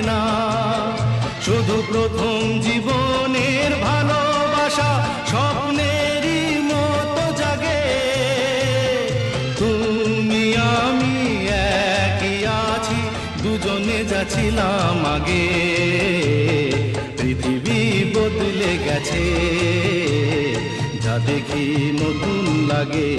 না, শুধু প্রথম জীবনের ভালোবাসা স্বপ্নেরই মতো জাগে। তুমি আমি একই আছি, দুজনে যাচ্ছিলাম আগে। পৃথিবী বদলে গেছে, যা দেখি নতুন লাগে।